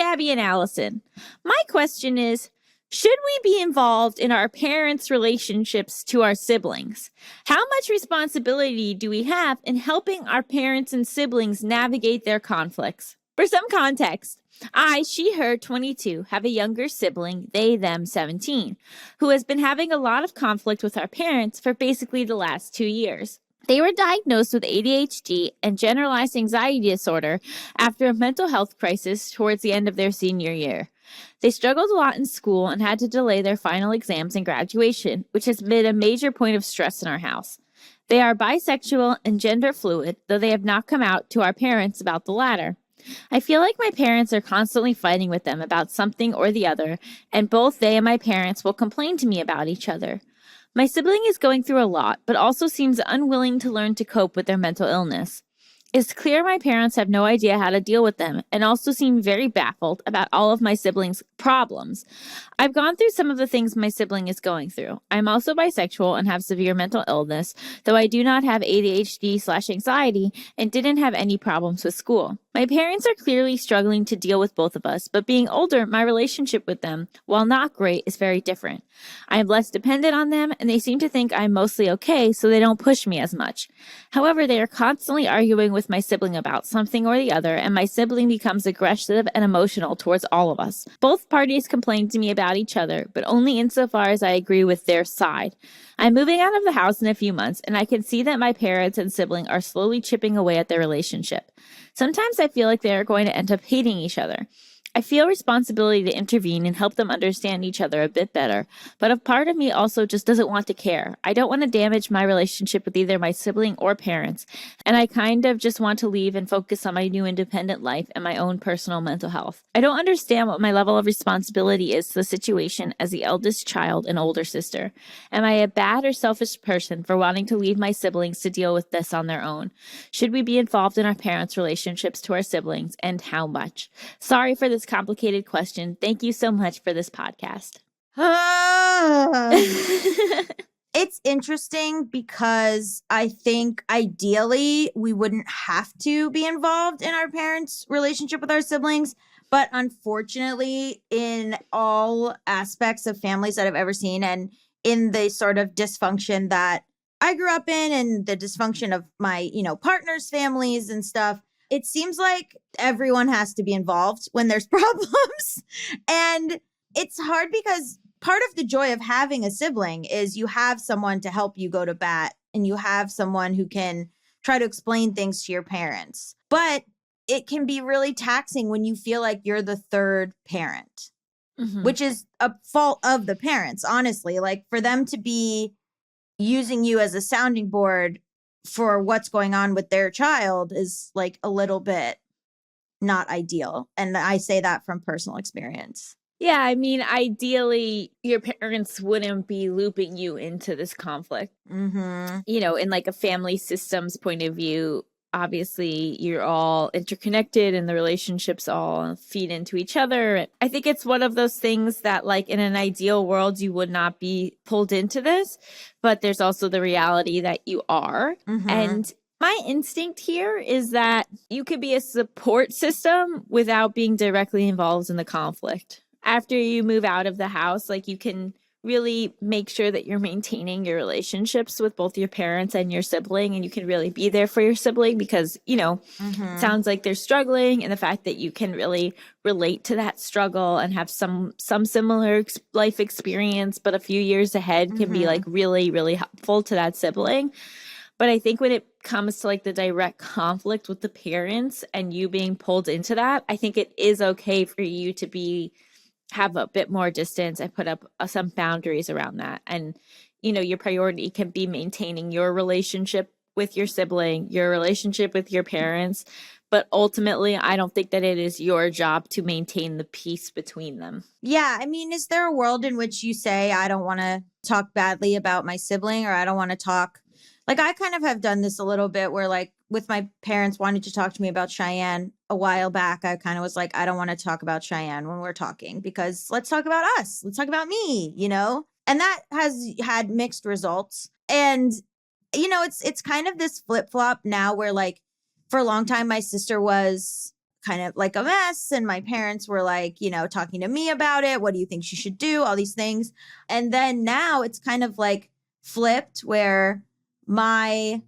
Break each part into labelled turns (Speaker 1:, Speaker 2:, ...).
Speaker 1: Gabby and Allison. My question is, should we be involved in our parents' relationships to our siblings? How much responsibility do we have in helping our parents and siblings navigate their conflicts? For some context, I, she, her, 22, have a younger sibling, they, them, 17, who has been having a lot of conflict with our parents for basically the last 2 years. They were diagnosed with ADHD and generalized anxiety disorder after a mental health crisis towards the end of their senior year. They struggled a lot in school and had to delay their final exams and graduation, which has been a major point of stress in our house. They are bisexual and gender fluid, though they have not come out to our parents about the latter. I feel like my parents are constantly fighting with them about something or the other, and both they and my parents will complain to me about each other. My sibling is going through a lot, but also seems unwilling to learn to cope with their mental illness. It's clear my parents have no idea how to deal with them and also seem very baffled about all of my siblings' problems. I've gone through some of the things my sibling is going through. I'm also bisexual and have severe mental illness, though I do not have ADHD/anxiety and didn't have any problems with school. My parents are clearly struggling to deal with both of us, but being older, my relationship with them, while not great, is very different. I am less dependent on them, and they seem to think I'm mostly okay, so they don't push me as much. However, they are constantly arguing with my sibling about something or the other, and my sibling becomes aggressive and emotional towards all of us. Both parties complain to me about each other, but only insofar as I agree with their side. I'm moving out of the house in a few months, and I can see that my parents and sibling are slowly chipping away at their relationship. Sometimes I feel like they are going to end up hating each other. I feel responsibility to intervene and help them understand each other a bit better, but a part of me also just doesn't want to care. I don't want to damage my relationship with either my sibling or parents, and I kind of just want to leave and focus on my new independent life and my own personal mental health. I don't understand what my level of responsibility is to the situation as the eldest child and older sister. Am I a bad or selfish person for wanting to leave my siblings to deal with this on their own? Should we be involved in our parents' relationships to our siblings, and how much? Sorry for this complicated question. Thank you so much for this podcast.
Speaker 2: It's interesting because I think ideally we wouldn't have to be involved in our parents' relationship with our siblings. But unfortunately, in all aspects of families that I've ever seen and in the sort of dysfunction that I grew up in and the dysfunction of my, partners' families and stuff, it seems like everyone has to be involved when there's problems. And it's hard because part of the joy of having a sibling is you have someone to help you go to bat and you have someone who can try to explain things to your parents. But it can be really taxing when you feel like you're the third parent, which is a fault of the parents, honestly. Like for them to be using you as a sounding board for what's going on with their child is like a little bit not ideal. And I say that from personal experience.
Speaker 1: Yeah, I mean, ideally, your parents wouldn't be looping you into this conflict. In like a family systems point of view, obviously you're all interconnected and the relationships all feed into each other. I think it's one of those things that like in an ideal world, you would not be pulled into this, but there's also the reality that you are. And my instinct here is that you could be a support system without being directly involved in the conflict. After you move out of the house, like you can really make sure that you're maintaining your relationships with both your parents and your sibling, and you can really be there for your sibling because, it sounds like they're struggling, and the fact that you can really relate to that struggle and have some similar life experience, but a few years ahead can be like really, really helpful to that sibling. But I think when it comes to like the direct conflict with the parents and you being pulled into that, I think it is okay for you to have a bit more distance and put up some boundaries around that. And, your priority can be maintaining your relationship with your sibling, your relationship with your parents. But ultimately, I don't think that it is your job to maintain the peace between them.
Speaker 2: Yeah. I mean, is there a world in which you say, I don't want to talk badly about my sibling, or I don't want to talk? Like, I kind of have done this a little bit where, like, with my parents wanted to talk to me about Cheyenne a while back, I kind of was like, I don't want to talk about Cheyenne when we're talking because let's talk about us. Let's talk about me, And that has had mixed results. And, it's kind of this flip-flop now where, like, for a long time, my sister was kind of like a mess. And my parents were like, talking to me about it. What do you think she should do? All these things. And then now it's kind of like flipped where my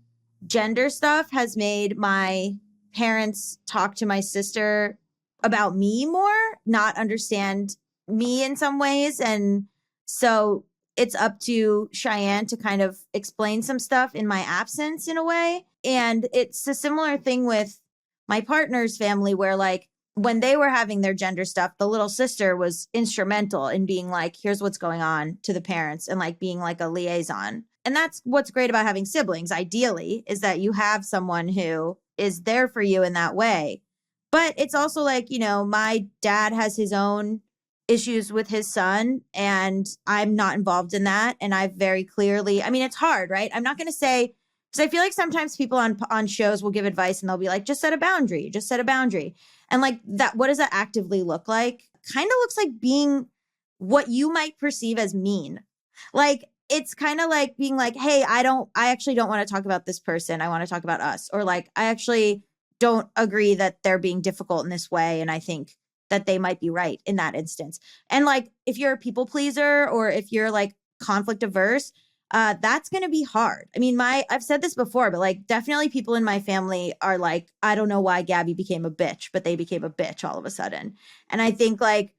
Speaker 2: gender stuff has made my parents talk to my sister about me more, not understand me in some ways. And so it's up to Cheyenne to kind of explain some stuff in my absence in a way. And it's a similar thing with my partner's family where like when they were having their gender stuff, the little sister was instrumental in being like, here's what's going on to the parents and like being like a liaison. And that's what's great about having siblings, ideally, is that you have someone who is there for you in that way. But it's also like, my dad has his own issues with his son, and I'm not involved in that. And I very clearly, I mean, it's hard, right? I'm not going to say, because I feel like sometimes people on shows will give advice and they'll be like, just set a boundary, just set a boundary. And like that, what does that actively look like? Kind of looks like being what you might perceive as mean. Like, it's kind of like being like, hey, I actually don't want to talk about this person. I want to talk about us. Or like, I actually don't agree that they're being difficult in this way. And I think that they might be right in that instance. And like, if you're a people pleaser or if you're like conflict averse, that's going to be hard. I mean, I've said this before, but like definitely people in my family are like, I don't know why Gabby became a bitch, but they became a bitch all of a sudden. And I think like,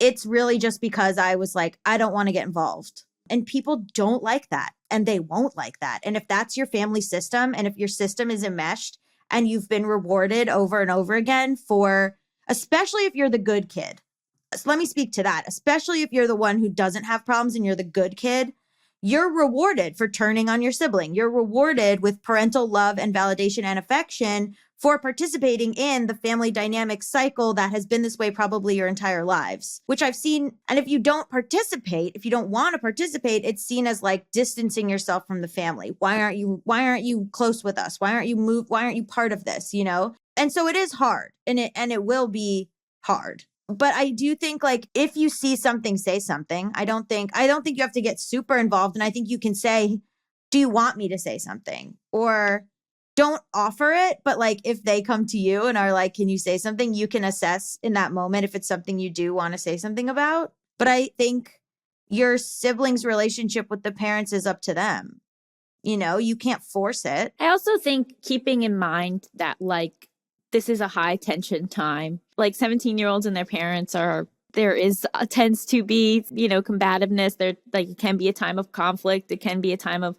Speaker 2: it's really just because I was like, I don't want to get involved. And people don't like that and they won't like that. And if that's your family system and if your system is enmeshed and you've been rewarded over and over again for, especially if you're the good kid. So let me speak to that. Especially if you're the one who doesn't have problems and you're the good kid, you're rewarded for turning on your sibling. You're rewarded with parental love and validation and affection for participating in the family dynamic cycle that has been this way probably your entire lives, which I've seen. And if you don't participate, if you don't want to participate, it's seen as like distancing yourself from the family. Why aren't you close with us? Why aren't you part of this, And so it is hard and it will be hard. But I do think like if you see something, say something. I don't think you have to get super involved. And I think you can say, do you want me to say something? Or don't offer it. But like if they come to you and are like, can you say something? You can assess in that moment if it's something you do want to say something about. But I think your siblings' relationship with the parents is up to them. You can't force it.
Speaker 1: I also think keeping in mind that like this is a high tension time. Like 17-year-olds and their parents tends to be, combativeness. There like it can be a time of conflict. It can be a time of,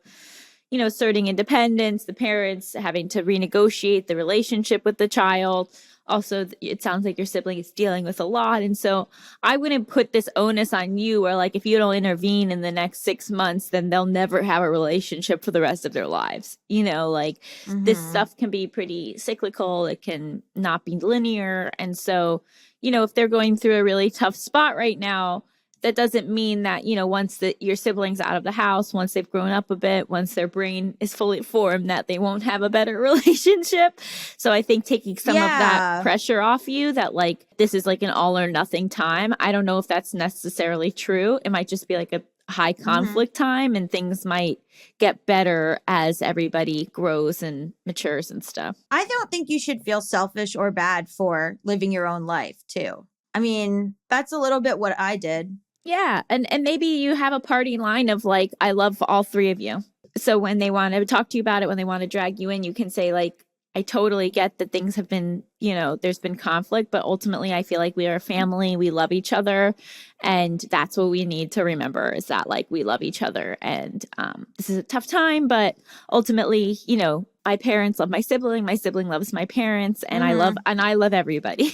Speaker 1: asserting independence, the parents having to renegotiate the relationship with the child. Also, it sounds like your sibling is dealing with a lot. And so I wouldn't put this onus on you where like if you don't intervene in the next 6 months, then they'll never have a relationship for the rest of their lives. This stuff can be pretty cyclical. It can not be linear. And so, if they're going through a really tough spot right now, that doesn't mean that, once your siblings out of the house, once they've grown up a bit, once their brain is fully formed, that they won't have a better relationship. So I think taking some of that pressure off you that like, this is like an all or nothing time. I don't know if that's necessarily true. It might just be like a high conflict time and things might get better as everybody grows and matures and stuff.
Speaker 2: I don't think you should feel selfish or bad for living your own life too. I mean, that's a little bit what I did.
Speaker 1: Yeah. And maybe you have a party line of like, I love all three of you. So when they want to talk to you about it, when they want to drag you in, you can say like, I totally get that things have been, there's been conflict, but ultimately I feel like we are a family. We love each other. And that's what we need to remember is that like we love each other. And this is a tough time, but ultimately, my parents love my sibling loves my parents, and I love everybody.